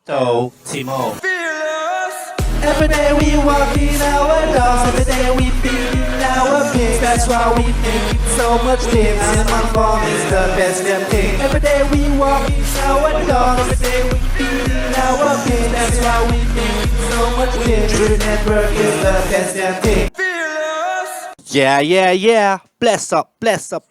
Crypto Timo. Every day we walk in our doors, every day we feed in our pigs. That's why we make so much pigs. And my farm is the best damn thing. Every day we walk in our doors, every day we feed in our pigs. That's why we make so much pigs. Drip Network is the best damn thing. Yeah. Bless up.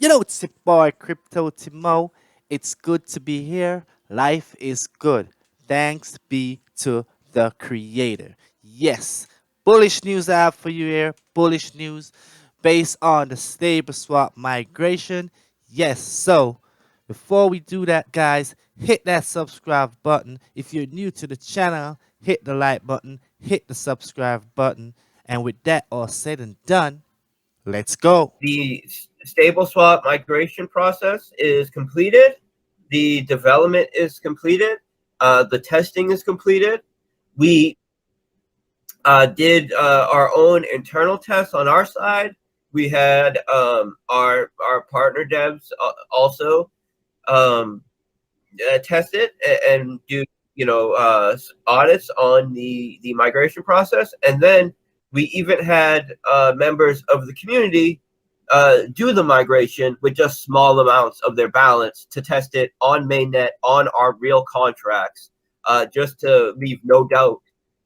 You know, it's your boy Crypto Timo. It's good to be here. Life is good. Thanks be to the Creator. Yes, bullish news I have for you here. Bullish news based on the stable swap migration. Yes, so before we do that, guys, hit that subscribe button. If you're new to the channel, hit the like button, hit the subscribe button. And with that all said and done, let's go. The stable swap migration process is completed. The development is completed. The testing is completed. We did our own internal tests on our side. We had our partner devs also test it and do audits on the migration process, and then we even had members of the community do the migration with just small amounts of their balance to test it on mainnet on our real contracts, just to leave no doubt.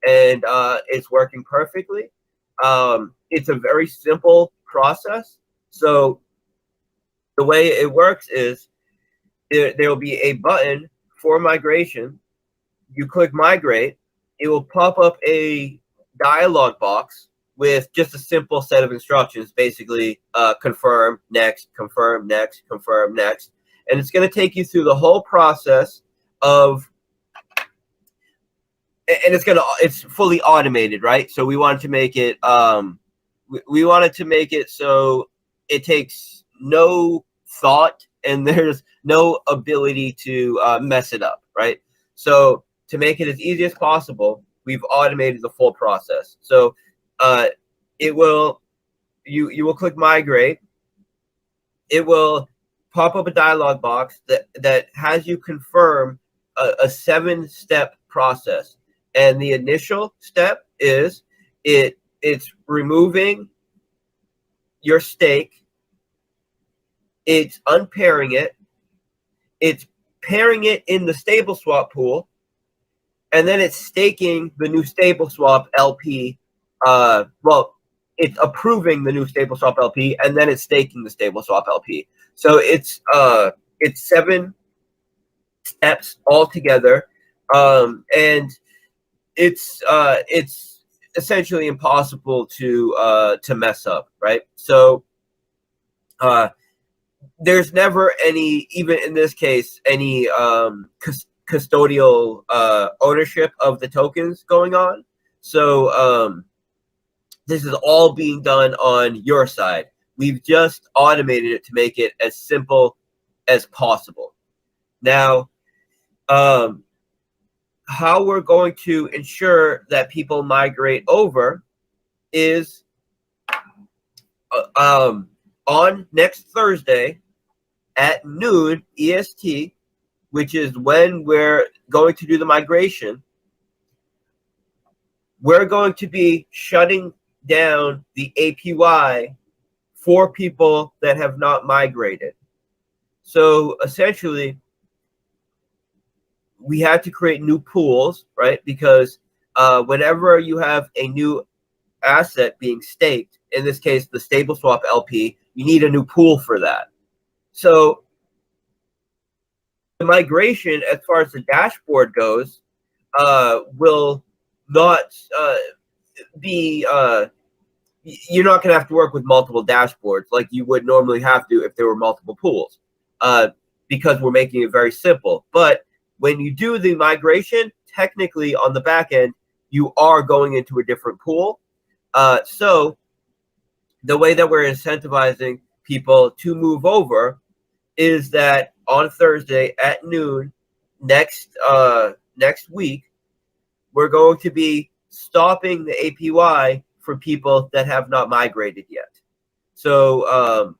And it's working perfectly. It's a very simple process. So the way it works is there will be a button for migration. You click migrate. It will pop up a dialog box with just a simple set of instructions, basically confirm, next, confirm, next, confirm, next. And it's going to take you through the whole process of, and it's fully automated, right? So we wanted to make it we wanted to make it so it takes no thought and there's no ability to mess it up, right? So to make it as easy as possible, we've automated the full process. So it will, you will click migrate. It will pop up a dialog box that has you confirm a 7-step process. And the initial step is it's removing your stake. It's unpairing it. It's pairing it in the stable swap pool. And then it's staking the new stable swap LP. Well, it's approving the new stable swap LP, and then it's staking the stable swap LP. So it's 7 steps altogether. And it's essentially impossible to mess up, right? So there's never any, even in this case, any custodial ownership of the tokens going on. So this is all being done on your side. We've just automated it to make it as simple as possible. Now, how we're going to ensure that people migrate over is on next Thursday at noon EST, which is when we're going to do the migration. We're going to be shutting down the APY for people that have not migrated. So essentially, we had to create new pools, right? Because whenever you have a new asset being staked, in this case, the stable swap LP, you need a new pool for that. So the migration, as far as the dashboard goes, will not be, you're not going to have to work with multiple dashboards like you would normally have to if there were multiple pools, because we're making it very simple. But when you do the migration, technically on the back end, you are going into a different pool. So the way that we're incentivizing people to move over is that on Thursday at noon next week, we're going to be stopping the APY for people that have not migrated yet. So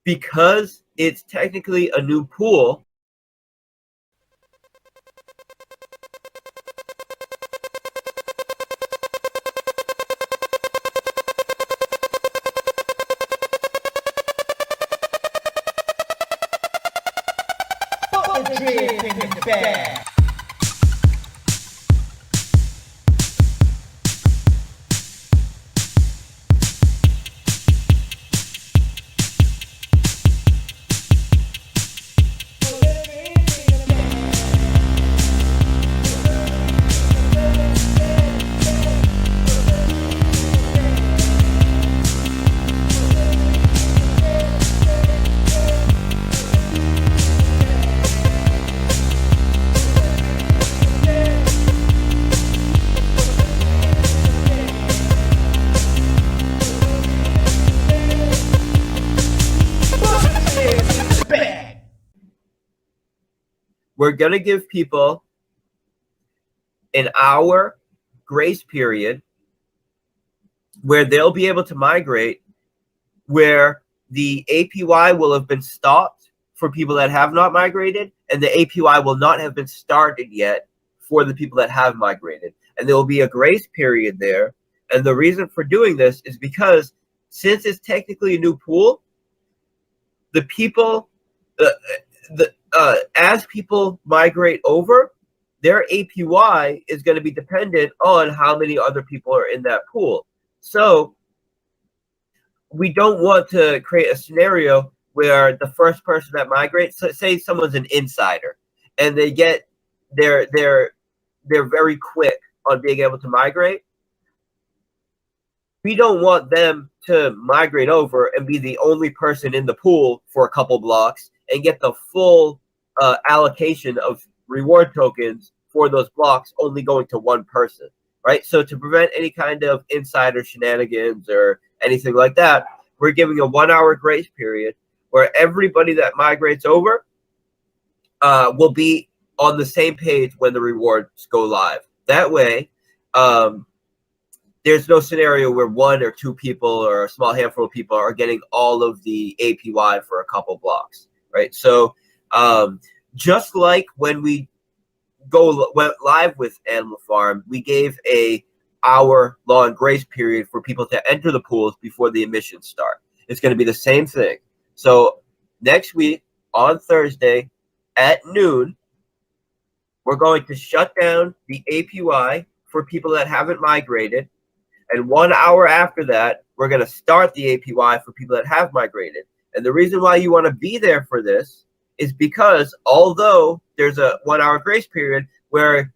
because it's technically a new pool, The drip in the bag. We're going to give people an hour grace period where they'll be able to migrate, where the APY will have been stopped for people that have not migrated, and the APY will not have been started yet for the people that have migrated. And there will be a grace period there. And the reason for doing this is because since it's technically a new pool, the people, as people migrate over, their APY is going to be dependent on how many other people are in that pool. So we don't want to create a scenario where the first person that migrates, so say someone's an insider, and they get they're very quick on being able to migrate. We don't want them to migrate over and be the only person in the pool for a couple blocks and get the full allocation of reward tokens for those blocks only going to one person, right? So to prevent any kind of insider shenanigans or anything like that, we're giving a 1 hour grace period where everybody that migrates over will be on the same page when the rewards go live. That way, there's no scenario where one or two people or a small handful of people are getting all of the APY for a couple blocks, right? So just like when we went live with Animal Farm, we gave a hour-long grace period for people to enter the pools before the emissions start. It's going to be the same thing. So next week on Thursday at noon, we're going to shut down the APY for people that haven't migrated. And 1 hour after that, we're going to start the APY for people that have migrated. And the reason why you want to be there for this is because although there's a 1 hour grace period where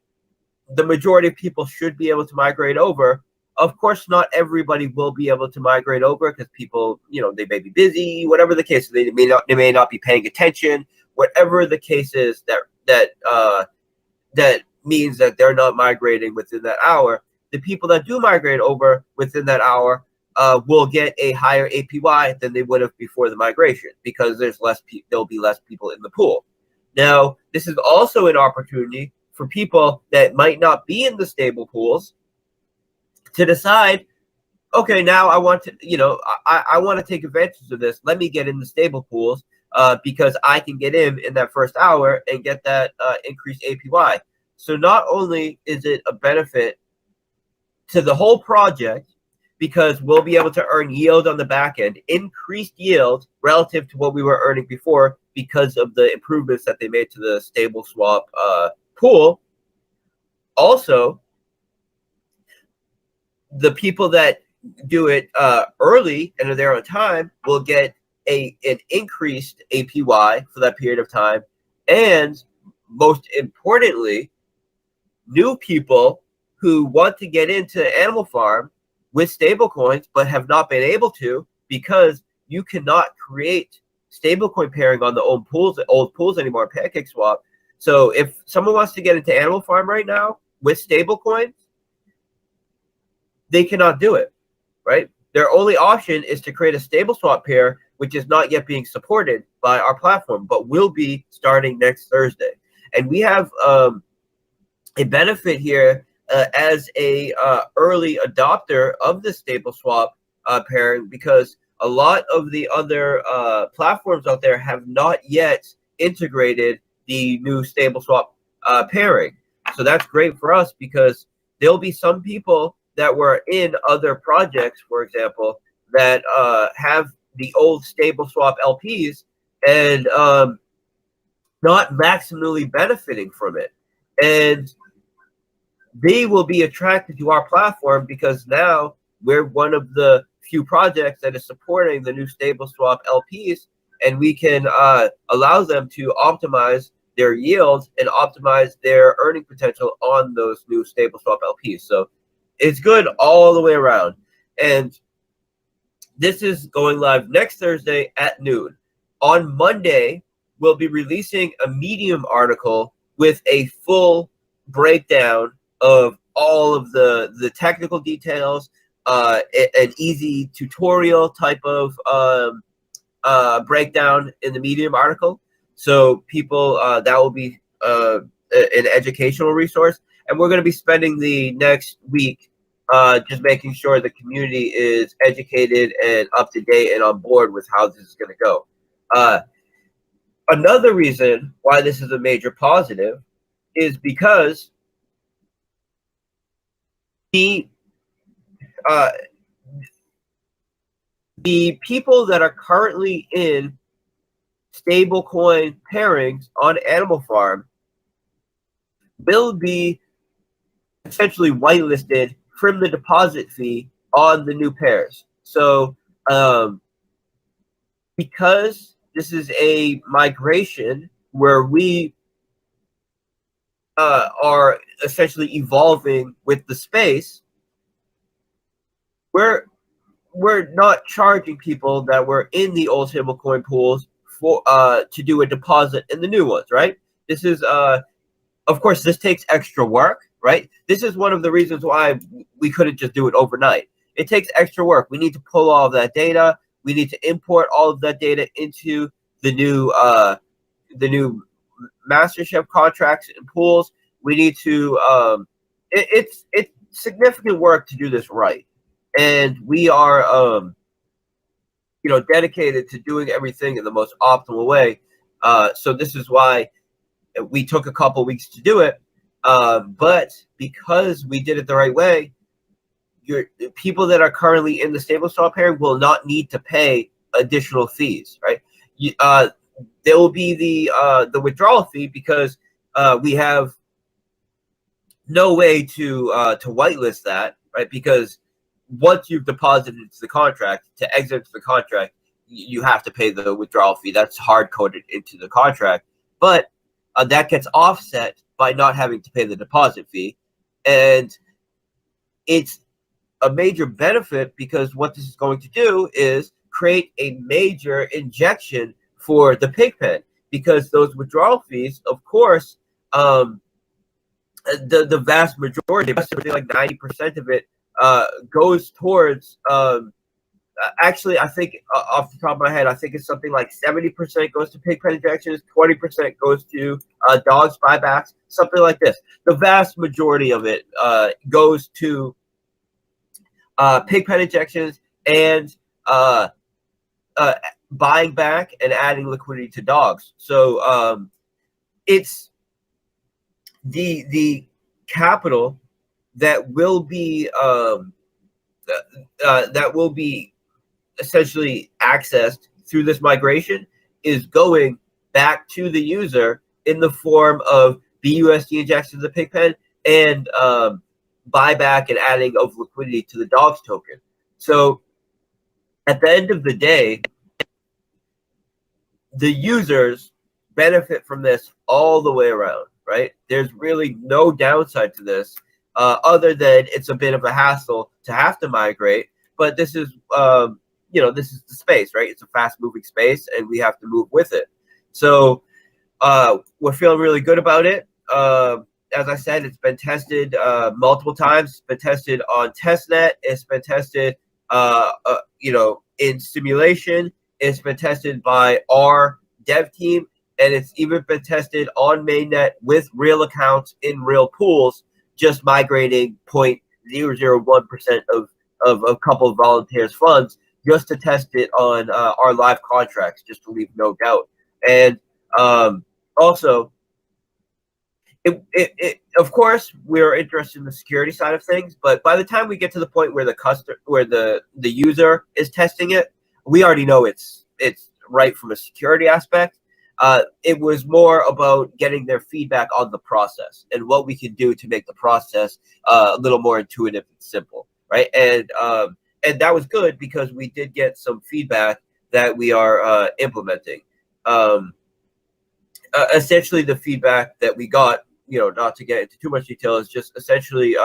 the majority of people should be able to migrate over, of course, not everybody will be able to migrate over because people, they may be busy, whatever the case, they may not be paying attention, whatever the case is that means that they're not migrating within that hour. The people that do migrate over within that hour will get a higher APY than they would have before the migration because there'll be less people in the pool. Now, this is also an opportunity for people that might not be in the stable pools to decide, okay, now I want to, I want to take advantage of this. Let me get in the stable pools because I can get in that first hour and get that increased APY. So not only is it a benefit to the whole project, because we'll be able to earn yield on the back end, increased yield relative to what we were earning before because of the improvements that they made to the stable swap pool. Also, the people that do it early and are there on time will get an increased APY for that period of time. And most importantly, new people who want to get into Animal Farm with stablecoins but have not been able to because you cannot create stablecoin pairing on the old pools anymore, PancakeSwap. So if someone wants to get into Animal Farm right now with stablecoins, they cannot do it, right? Their only option is to create a stable swap pair, which is not yet being supported by our platform, but will be starting next Thursday. And we have a benefit here as a early adopter of the stable swap pairing, because a lot of the other platforms out there have not yet integrated the new stable swap pairing. So that's great for us because there'll be some people that were in other projects, for example, that have the old stable swap LPs, and not maximally benefiting from it. And they will be attracted to our platform because now we're one of the few projects that is supporting the new stable swap LPs, and we can allow them to optimize their yields and optimize their earning potential on those new stable swap LPs. So it's good all the way around. And this is going live next Thursday at noon. On Monday, we'll be releasing a Medium article with a full breakdown of all of the technical details, an easy tutorial type of breakdown in the Medium article. So people, that will be an educational resource. And we're going to be spending the next week just making sure the community is educated and up to date and on board with how this is going to go. Another reason why this is a major positive is because the people that are currently in stablecoin pairings on Animal Farm will be essentially whitelisted from the deposit fee on the new pairs. So because this is a migration where we are essentially evolving with the space, we're not charging people that were in the old stablecoin pools for to do a deposit in the new ones, right? This is of course this takes extra work, right? This is one of the reasons why we couldn't just do it overnight. It takes extra work. We need to pull all of that data. We need to import all of that data into the new mastership contracts and pools. We need to it's significant work to do this right, and we are dedicated to doing everything in the most optimal way. So this is why we took a couple weeks to do it, but because we did it the right way, your people that are currently in the stable swap pairing will not need to pay additional fees, right? There will be the withdrawal fee because we have no way to whitelist that, right? Because once you've deposited into the contract, to exit into the contract, you have to pay the withdrawal fee. That's hard coded into the contract, but that gets offset by not having to pay the deposit fee, and it's a major benefit because what this is going to do is create a major injection for the pig pen, because those withdrawal fees, of course, the vast majority, like 90% of it, goes towards. Actually, I think off the top of my head, I think it's something like 70% goes to pig pen injections, 20% goes to dogs buybacks, something like this. The vast majority of it goes to pig pen injections and buying back and adding liquidity to dogs. So it's the capital that will be essentially accessed through this migration is going back to the user in the form of BUSD injections to the pig pen and buyback and adding of liquidity to the dogs token. So at the end of the day, the users benefit from this all the way around, right? There's really no downside to this other than it's a bit of a hassle to have to migrate. But this is, this is the space, right? It's a fast-moving space, and we have to move with it. So we're feeling really good about it. As I said, it's been tested multiple times. It's been tested on testnet. It's been tested, in simulation. It's been tested by our dev team, and it's even been tested on mainnet with real accounts in real pools, just migrating 0.001% of a couple of volunteers' funds just to test it on our live contracts, just to leave no doubt. And also, of course, we're interested in the security side of things, but by the time we get to the point where the user is testing it, we already know it's right from a security aspect. It was more about getting their feedback on the process and what we can do to make the process a little more intuitive and simple, right? And that was good because we did get some feedback that we are implementing. Essentially, the feedback that we got, not to get into too much detail, is just essentially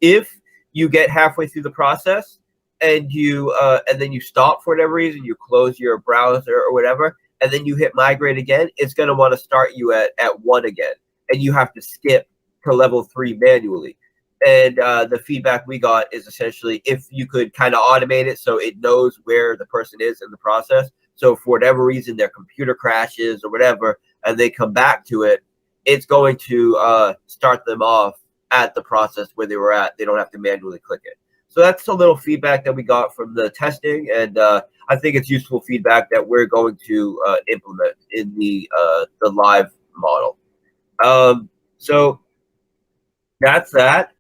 if you get halfway through the process and then you stop for whatever reason, you close your browser or whatever, and then you hit migrate again, it's going to want to start you at 1 again, and you have to skip to level 3 manually. And the feedback we got is essentially if you could kind of automate it so it knows where the person is in the process. So for whatever reason, their computer crashes or whatever, and they come back to it, it's going to start them off at the process where they were at. They don't have to manually click it. So that's a little feedback that we got from the testing, and I think it's useful feedback that we're going to implement in the live model. So that's that.